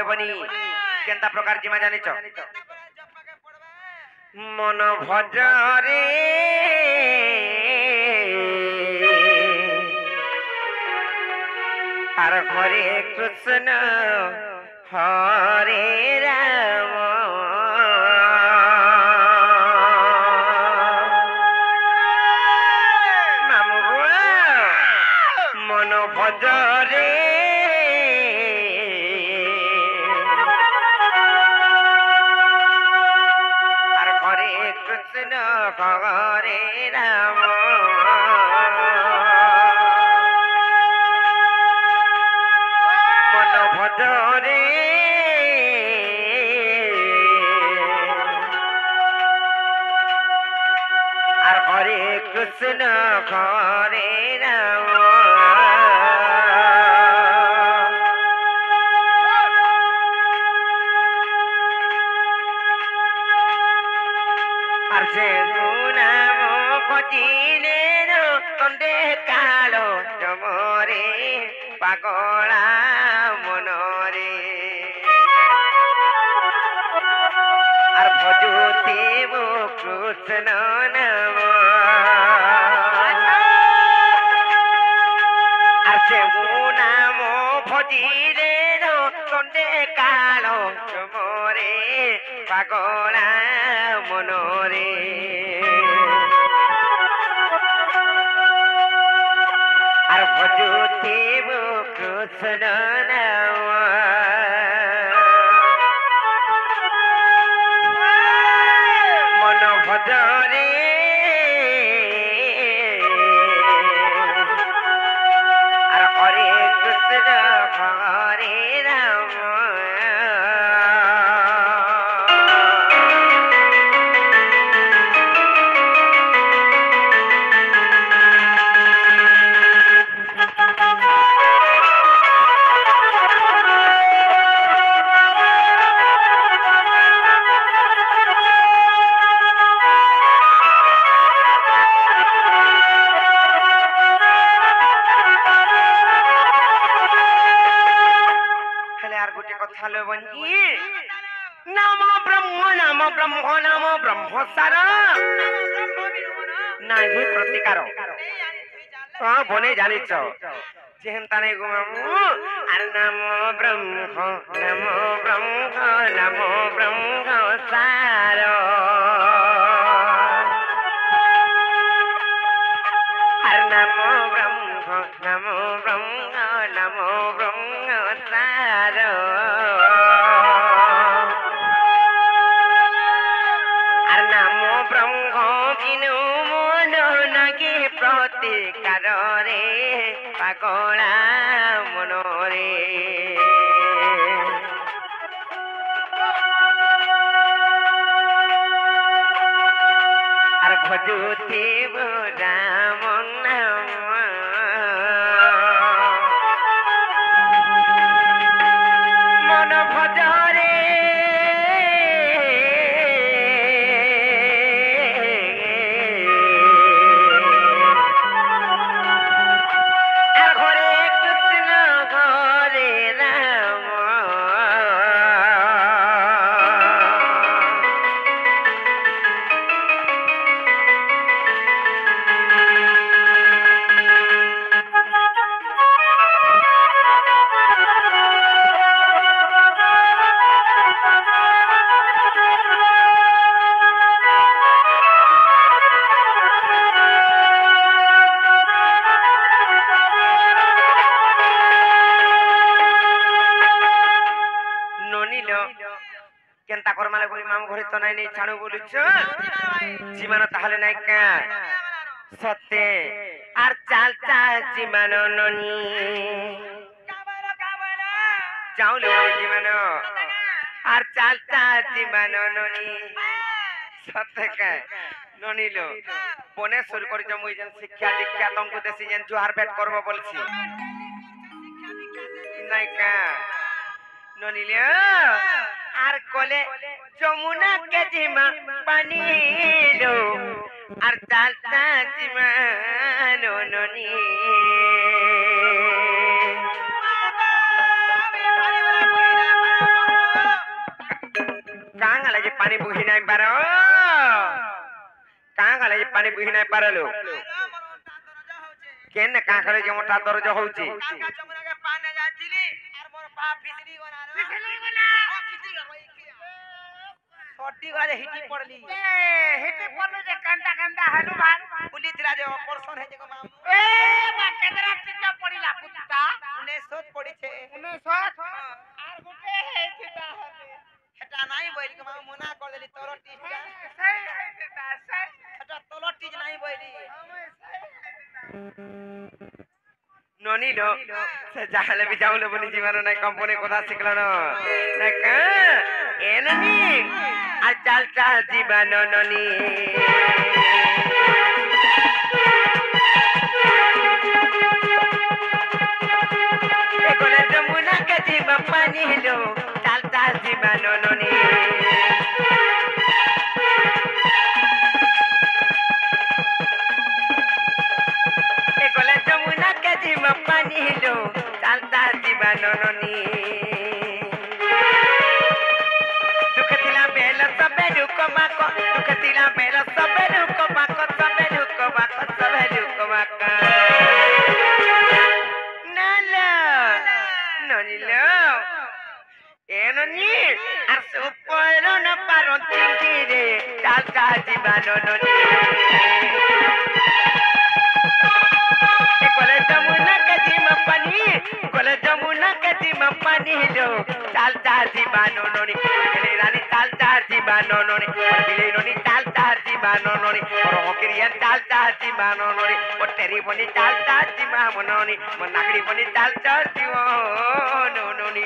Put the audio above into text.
বনি কেনতা প্রকার জিমা জানিছ মন ভজরে আর হরে কৃষ্ণ হরে রাম মন ভজরে আর হরে কৃষ্ণ হরে রাম মন ভজরে আর হরে কৃষ্ণ হরে রাম আর সে গুণাম খটিলে তন্ডে কালো জমরে পাগলা মনরে আর ভজতে কৃষ্ণ নাম আর সে গুণাম ভজিলে তন্ডে কালো জমরে পাগলা মনরে আর ভজতে কৃষ্ণ নাম মন ভজরে আর হরে কৃষ্ণ হরে রাম নাম ব্রহ্ম সার নাই প্রতিকার বনে জানিছ যেহেন তানে গুমামু আর নাম ব্রহ্ম সার আর নাম ব্রহ্ম সার প্রতিকার রে পাগলা মনরে আর ভজতে রাম নাম মন ভজরে কেনতা করমালে বলি মাম ঘরে তো নাই ছাড়ু বলুছ জীবন তাহলে নাই কা সত্যে আর চালটা জীবন ননি যাওলো জীবন আর চালটা জীবন ননি সত্যে কা ননিল বনে শুরু করিছ মুই যেন শিক্ষা দীক্ষা তমকু দেশি যেন জোহার ভেট করব বলছি নাই কা ননিল আর কোলে যমুনা কে জিমা পানি লো আর চালটা জিমা ননি पानी बुही नहीं पारो कहाँ गले ये पानी बुही नहीं पारो लो केन कहाँ करे जो मोटा दर्द होउची छोटी वाले हिटी पड़ली हिटी पड़लो जे कंदा कंदा हनु भान पुलिस ला जे ऑपरेशन है जको मामू ए बा केतरा टिका पड़िला कुत्ता 1900 पड़ी छे 1900 आर गुटे है चिता हते हेटा नाही बोली के मामू मना कर देली तोरो टीजा सही है चिता सही हेटा तोरो टीज नाही बोली नोनी लो से जाले भी जाऊले बनी जीवन नै कंपनी कोथा सिखलो न नै का ए ननी आ चलता जीवन ननी ए कोले जमुना के जीव पानी लो चलता जीवन ननी जीव पानी लो चलता जीवन ननी दुख तिला बेल सबे दुख बाको दुख तिला बेल सबे दुख बाको सबे दुख बाको सबे दुख बाको नाला ननी लो ए ननी आस ऊपर न पारो चिंती रे चलता जीवन ननी जमुना के जीव पानी लो चलता जीवानो नोनी ले रानी चलता जीवानो नोनी ले नोनी चलता जीवानो नोनी और होकरिया चलता जीवानो नोनी और तेरी बनी चलता जीवानो नोनी मन नाकड़ी बनी चलता जीवानो नोनी